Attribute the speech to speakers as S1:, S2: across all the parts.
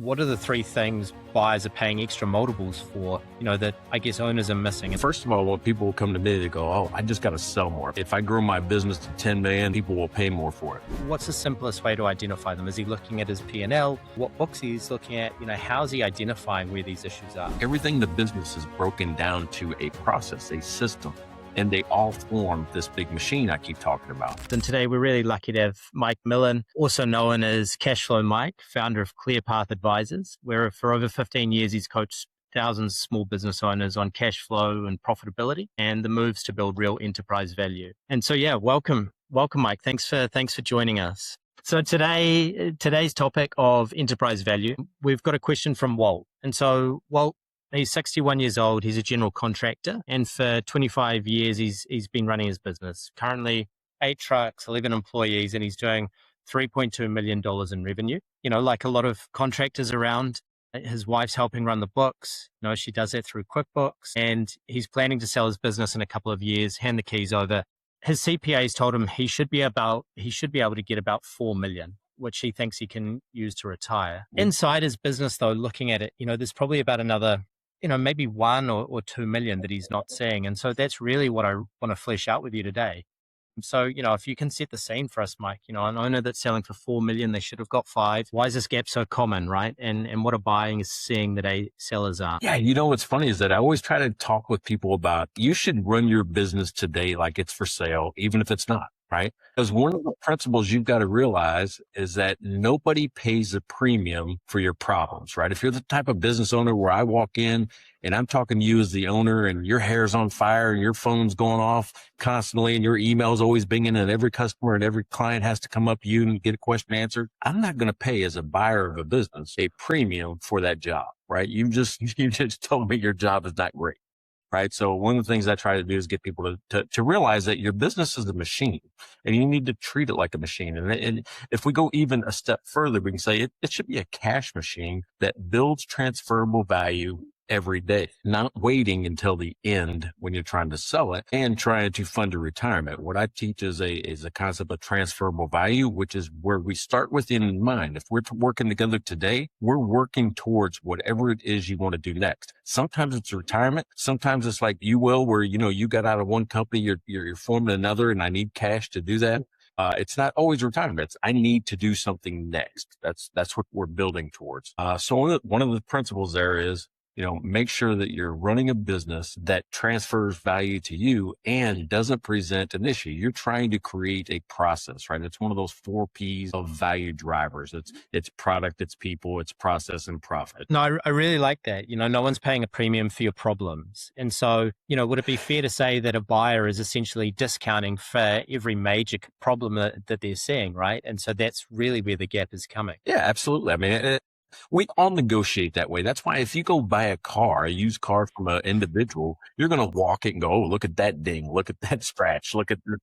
S1: what are the three things buyers are paying extra multiples for, that I guess owners are missing?
S2: First of all, when people will come to me, they go, oh, I just got to sell more. If I grow my business to 10 million, people will pay more for it.
S1: What's the simplest way to identify them? Is he looking at his P&L? What books he's looking at? How's he identifying where these issues are?
S2: Everything in the business is broken down to a process, a system, and they all form this big machine I keep talking about.
S1: And today we're really lucky to have Mike Milan, also known as Cashflow Mike, founder of ClearPath Advisors, where for over 15 years he's coached thousands of small business owners on cash flow and profitability and the moves to build real enterprise value. And so, welcome, Mike. Thanks for joining us. So today's topic of enterprise value, we've got a question from Walt. And so Walt, he's 61 years old. He's a general contractor. And for 25 years, he's been running his business. Currently 8 trucks, 11 employees, and he's doing $3.2 million in revenue. Like a lot of contractors around, his wife's helping run the books. She does that through QuickBooks, and he's planning to sell his business in a couple of years, hand the keys over. His CPA's told him he should be able to get about 4 million, which he thinks he can use to retire. Inside his business, though, looking at it, there's probably about another maybe 1 or 2 million that he's not seeing. And so that's really what I want to flesh out with you today. So, if you can set the scene for us, Mike, an owner that's selling for 4 million, they should have got 5. Why is this gap so common, right? And what a buying is seeing that sellers are.
S2: Yeah. What's funny is that I always try to talk with people about, you should run your business today like it's for sale, even if it's not. Right? Because one of the principles you've got to realize is that nobody pays a premium for your problems, right? If you're the type of business owner where I walk in and I'm talking to you as the owner and your hair's on fire and your phone's going off constantly and your email's always binging and every customer and every client has to come up to you and get a question answered, I'm not going to pay as a buyer of a business a premium for that job, right? You just told me your job is not great. Right. So one of the things I try to do is get people to realize that your business is a machine and you need to treat it like a machine. And if we go even a step further, we can say it should be a cash machine that builds transferable value every day, not waiting until the end when you're trying to sell it and trying to fund a retirement. What I teach is a concept of transferable value, which is where we start with it in mind. If we're working together today, we're working towards whatever it is you want to do next. Sometimes it's retirement. Sometimes it's like you will, where, you got out of one company, you're forming another and I need cash to do that. It's not always retirement. It's I need to do something next. That's what we're building towards. So one of the principles there is, make sure that you're running a business that transfers value to you and doesn't present an issue. You're trying to create a process, right? It's one of those 4 P's of value drivers. It's product, it's people, it's process, and profit.
S1: No, I really like that. No one's paying a premium for your problems. And so, would it be fair to say that a buyer is essentially discounting for every major problem that they're seeing, right? And so that's really where the gap is coming.
S2: Yeah, absolutely. I mean, we all negotiate that way. That's why if you go buy a used car from an individual, you're going to walk it and go, oh, look at that ding, look at that scratch, look at this,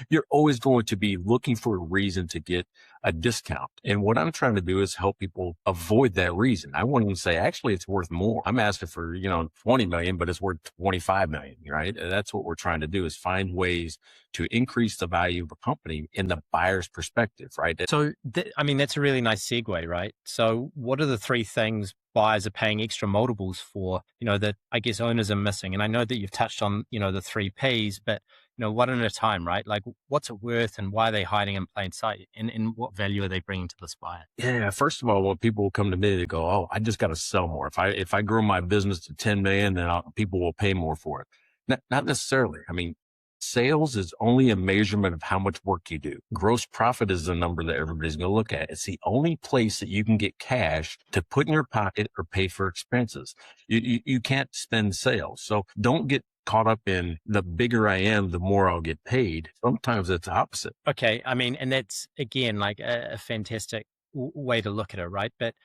S2: you're always going to be looking for a reason to get a discount. And what I'm trying to do is help people avoid that reason. I want them to say, actually, it's worth more. I'm asking for, 20 million, but it's worth 25 million, right? That's what we're trying to do is find ways to increase the value of a company in the buyer's perspective, right?
S1: So, that's a really nice segue, right? So what are the 3 things buyers are paying extra multiples for, that I guess owners are missing? And I know that you've touched on, the 3 Ps, but, one at a time, right? Like what's it worth and why are they hiding in plain sight? And what value are they bringing to this buyer?
S2: Yeah. First of all, when people come to me, they go, oh, I just got to sell more. If I grow my business to 10 million, then people will pay more for it. Not necessarily. I mean, sales is only a measurement of how much work you do. Gross profit is the number that everybody's going to look at. It's the only place that you can get cash to put in your pocket or pay for expenses. You can't spend sales. So don't get caught up in the bigger I am, the more I'll get paid. Sometimes it's opposite.
S1: Okay. And that's again, like a fantastic way to look at it, right? But,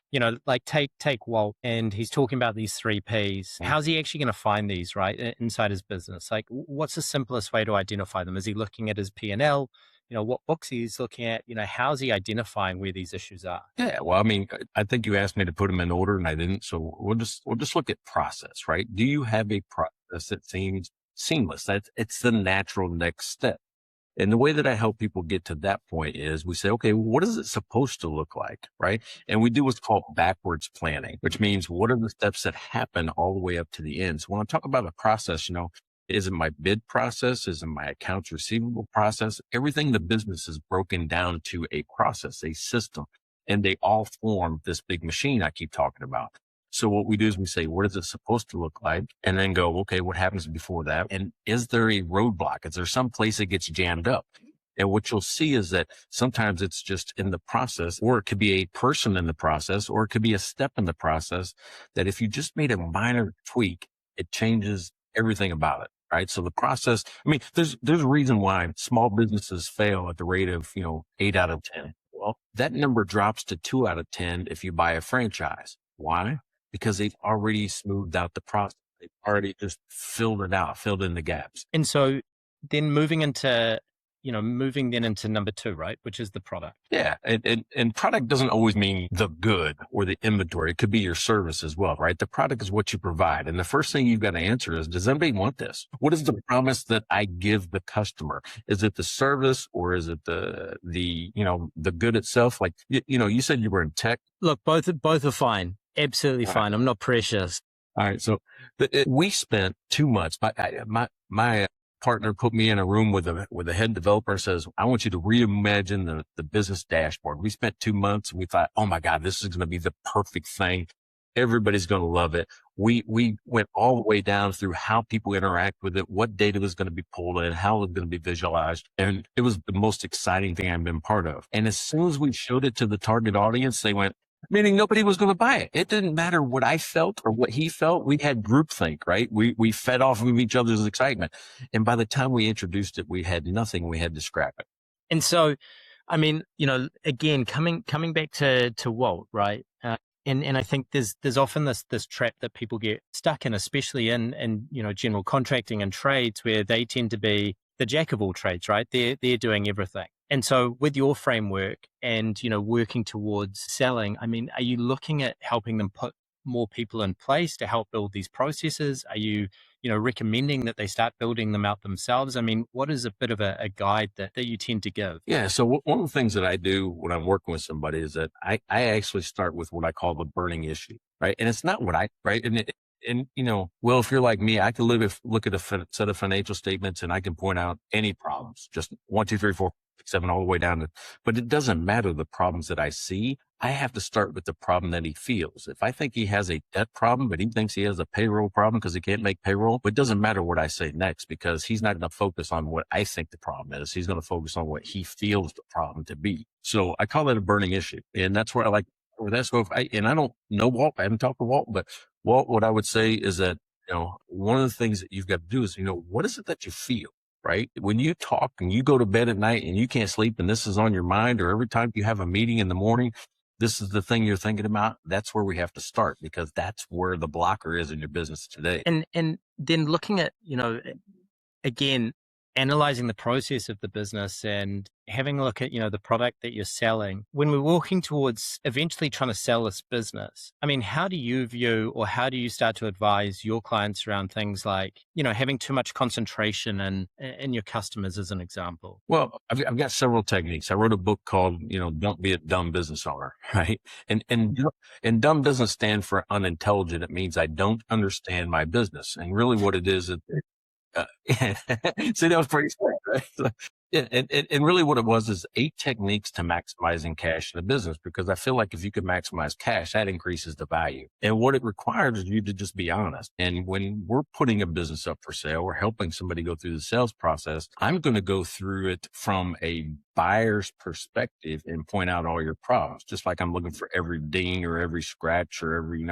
S1: like take Walt, and he's talking about these 3 Ps. How's he actually going to find these, right, inside his business? Like, what's the simplest way to identify them? Is he looking at his P&L? What books he's looking at? How's he identifying where these issues are?
S2: Yeah, well, I think you asked me to put them in order and I didn't. So we'll just look at process, right? Do you have a process that seems seamless? It's the natural next step. And the way that I help people get to that point is we say, okay, well, what is it supposed to look like? Right. And we do what's called backwards planning, which means what are the steps that happen all the way up to the end? So when I talk about a process, is it my bid process? Is it my accounts receivable process? Everything in the business is broken down to a process, a system, and they all form this big machine I keep talking about. So what we do is we say, what is it supposed to look like? And then go, okay, what happens before that? And is there a roadblock? Is there some place it gets jammed up? And what you'll see is that sometimes it's just in the process, or it could be a person in the process, or it could be a step in the process that if you just made a minor tweak, it changes everything about it. Right. So the process, there's a reason why small businesses fail at the rate of, 8 out of 10. Well, that number drops to 2 out of 10 if you buy a franchise. Why? Because they've already smoothed out the process. They've already just filled it out, filled in the gaps.
S1: And so then moving then into number 2, right? Which is the product.
S2: Yeah. And product doesn't always mean the good or the inventory. It could be your service as well, right? The product is what you provide. And the first thing you've got to answer is, does anybody want this? What is the promise that I give the customer? Is it the service, or is it the good itself? Like, you said you were in tech.
S1: Look, both are fine. Absolutely fine. I'm not precious.
S2: All right. So we spent 2 months. My partner put me in a room with a head developer, says, I want you to reimagine the business dashboard. We spent 2 months and we thought, oh my God, this is going to be the perfect thing. Everybody's going to love it. We went all the way down through how people interact with it, what data was going to be pulled in, how it was going to be visualized. And it was the most exciting thing I've been part of. And as soon as we showed it to the target audience, they went, meaning nobody was going to buy it. It didn't matter what I felt or what he felt. We had groupthink, right? We fed off of each other's excitement. And by the time we introduced it, we had nothing. We had to scrap it.
S1: And so, again, coming back to Walt, right? And I think there's often this trap that people get stuck in, especially in general contracting and trades, where they tend to be the jack of all trades, right? They're doing everything. And so with your framework and, working towards selling, are you looking at helping them put more people in place to help build these processes? Are you, recommending that they start building them out themselves? What is a bit of a guide that you tend to give?
S2: Yeah. So one of the things that I do when I'm working with somebody is that I actually start with what I call the burning issue, right? And it's not right? And if you're like me, I can look at a set of financial statements and I can point out any problems, just 1, 2, 3, 4, 7, all the way down but it doesn't matter the problems that I see. I have to start with the problem that he feels. If I think he has a debt problem, but he thinks he has a payroll problem because he can't make payroll, but it doesn't matter what I say next, because he's not going to focus on what I think the problem is. He's going to focus on what he feels the problem to be. So I call that a burning issue. And that's where I like, or that's what I don't know Walt. I haven't talked to Walt, but Walt, what I would say is that, one of the things that you've got to do is, what is it that you feel? Right? When you talk and you go to bed at night and you can't sleep and this is on your mind, or every time you have a meeting in the morning, this is the thing you're thinking about. That's where we have to start, because that's where the blocker is in your business today.
S1: And then looking at, again, analyzing the process of the business and having a look at, the product that you're selling. When we're walking towards eventually trying to sell this business, how do you view, or how do you start to advise your clients around things like, having too much concentration in your customers, as an example?
S2: Well, I've got several techniques. I wrote a book called, Don't Be a Dumb Business Owner, right? And dumb doesn't stand for unintelligent. It means I don't understand my business. And really what it is, see, that was pretty smart, right? So, yeah, and really what it was is 8 techniques to maximizing cash in a business, because I feel like if you could maximize cash, that increases the value. And what it requires is you to just be honest. And when we're putting a business up for sale or helping somebody go through the sales process, I'm going to go through it from a buyer's perspective and point out all your problems, just like I'm looking for every ding or every scratch or every,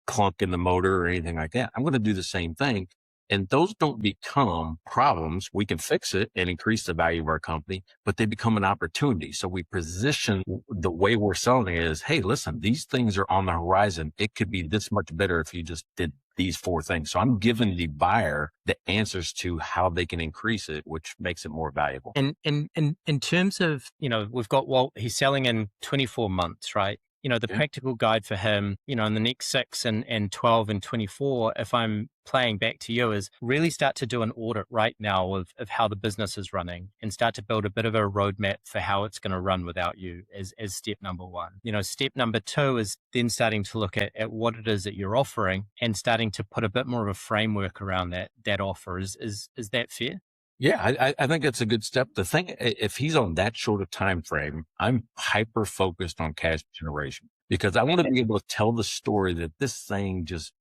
S2: clunk in the motor or anything like that. I'm going to do the same thing. And those don't become problems. We can fix it and increase the value of our company, but they become an opportunity. So we position the way we're selling it is, hey, listen, these things are on the horizon. It could be this much better if you just did these 4 things. So I'm giving the buyer the answers to how they can increase it, which makes it more valuable.
S1: And in terms of, we've got Walt, he's selling in 24 months, right? the practical guide for him, in the next 6 and 12 and 24, if I'm playing back to you, is really start to do an audit right now of how the business is running and start to build a bit of a roadmap for how it's going to run without you as step number one. Step number two is then starting to look at what it is that you're offering and starting to put a bit more of a framework around that offer. Is that fair?
S2: Yeah, I think that's a good step. The thing, if he's on that short of time frame, I'm hyper focused on cash generation because I want to be able to tell the story that this thing just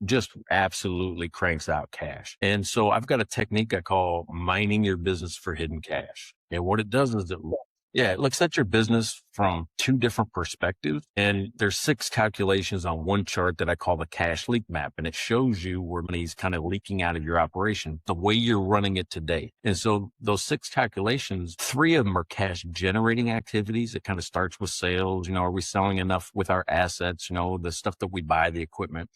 S2: absolutely cranks out cash. And so I've got a technique I call mining your business for hidden cash. And what it does is it looks at your business from 2 different perspectives. And there's 6 calculations on one chart that I call the cash leak map. And it shows you where money's kind of leaking out of your operation, the way you're running it today. And so those 6 calculations, 3 of them are cash generating activities. It kind of starts with sales. Are we selling enough with our assets? The stuff that we buy, the equipment,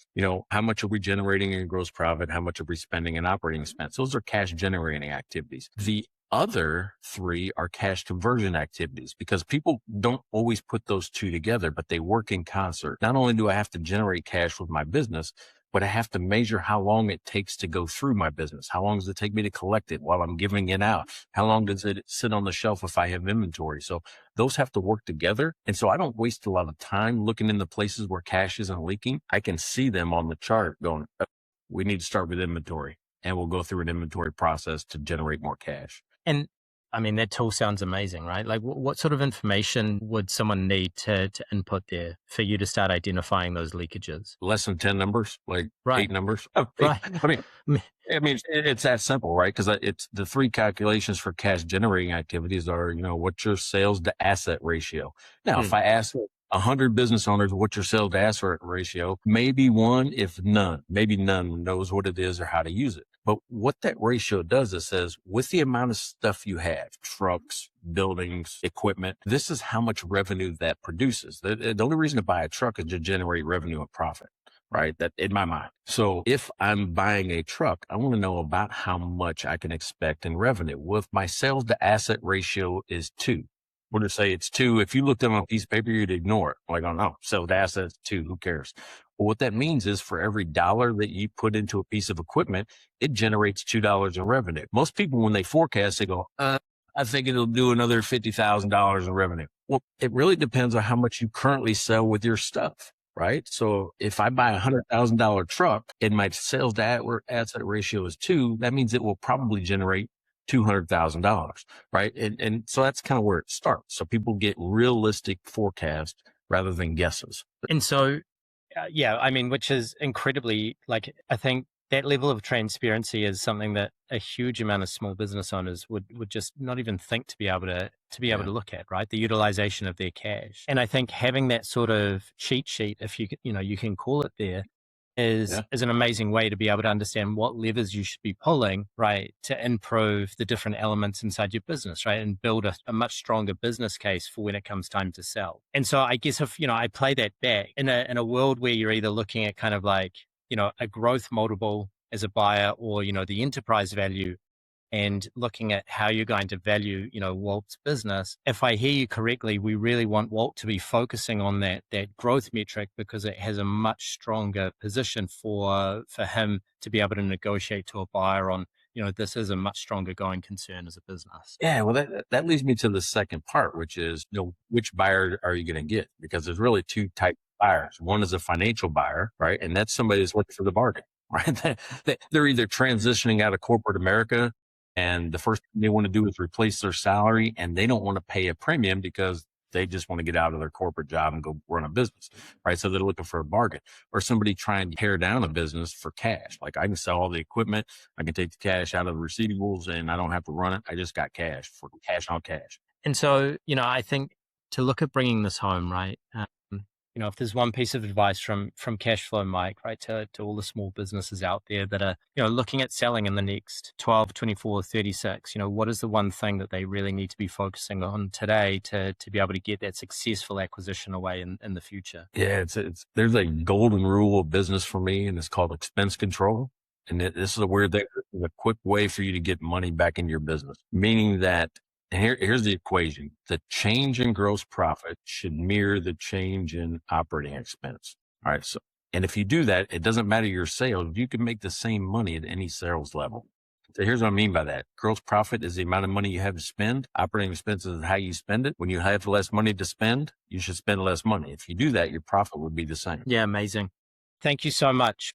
S2: how much are we generating in gross profit? How much are we spending in operating expense? Those are cash generating activities. The other 3 are cash conversion activities because people don't always put those 2 together, but they work in concert. Not only do I have to generate cash with my business, but I have to measure how long it takes to go through my business. How long does it take me to collect it while I'm giving it out? How long does it sit on the shelf if I have inventory? So those have to work together. And so I don't waste a lot of time looking in the places where cash isn't leaking. I can see them on the chart going, we need to start with inventory, and we'll go through an inventory process to generate more cash.
S1: And I mean, that tool sounds amazing, right? Like what sort of information would someone need to input there for you to start identifying those leakages?
S2: Less than 10 numbers, like
S1: Right.
S2: 8 numbers.
S1: Right.
S2: I mean, it's that simple, right? Because it's the 3 calculations for cash generating activities are, what's your sales to asset ratio? Now, if I ask 100 business owners, what's your sales to asset ratio? Maybe maybe none knows what it is or how to use it. But what that ratio does, it says with the amount of stuff you have, trucks, buildings, equipment, this is how much revenue that produces. The only reason to buy a truck is to generate revenue and profit, right? That in my mind. So if I'm buying a truck, I want to know about how much I can expect in revenue. Well, if my sales to asset ratio is 2, what did it say? It's 2. If you looked at it on a piece of paper, you'd ignore it. Like, oh no, sales to assets 2, who cares? Well, what that means is for every $1 that you put into a piece of equipment, it generates $2 in revenue. Most people, when they forecast, they go, I think it'll do another $50,000 in revenue. Well, it really depends on how much you currently sell with your stuff, right? So if I buy a $100,000 truck and my sales to asset ratio is 2, that means it will probably generate $200,000, right? And so that's kind of where it starts. So people get realistic forecasts rather than guesses.
S1: And so, I mean, which is incredibly, I think that level of transparency is something that a huge amount of small business owners would just not even think to be able to look at, right? The utilization of their cash. And I think having that sort of cheat sheet, if you can call it there, is an amazing way to be able to understand what levers you should be pulling, right, to improve the different elements inside your business, right, and build a much stronger business case for when it comes time to sell. And so I guess if, I play that back in a world where you're either looking at kind of like, a growth multiple as a buyer or, the enterprise value and looking at how you're going to value, Walt's business. If I hear you correctly, we really want Walt to be focusing on that growth metric because it has a much stronger position for him to be able to negotiate to a buyer on, this is a much stronger going concern as a business.
S2: Yeah, well, that leads me to the second part, which is, which buyer are you going to get? Because there's really 2 types of buyers. One is a financial buyer, right? And that's somebody that's looking for the bargain, right? They're either transitioning out of corporate America, and the first thing they want to do is replace their salary, and they don't want to pay a premium because they just want to get out of their corporate job and go run a business, right? So they're looking for a bargain. Or somebody trying to tear down a business for cash. Like, I can sell all the equipment, I can take the cash out of the receivables, and I don't have to run it. I just got cash for cash on cash.
S1: And so, I think to look at bringing this home, right? If there's one piece of advice from Cashflow Mike, right, to all the small businesses out there that are, looking at selling in the next 12, 24, 36, what is the one thing that they really need to be focusing on today to be able to get that successful acquisition away in the future?
S2: Yeah, there's a golden rule of business for me, and it's called expense control. And this is a weird thing. It's a quick way for you to get money back in your business, meaning that And here's the equation. The change in gross profit should mirror the change in operating expense. All right. So, and if you do that, it doesn't matter your sales. You can make the same money at any sales level. So here's what I mean by that. Gross profit is the amount of money you have to spend. Operating expenses is how you spend it. When you have less money to spend, you should spend less money. If you do that, your profit would be the same.
S1: Yeah, amazing. Thank you so much.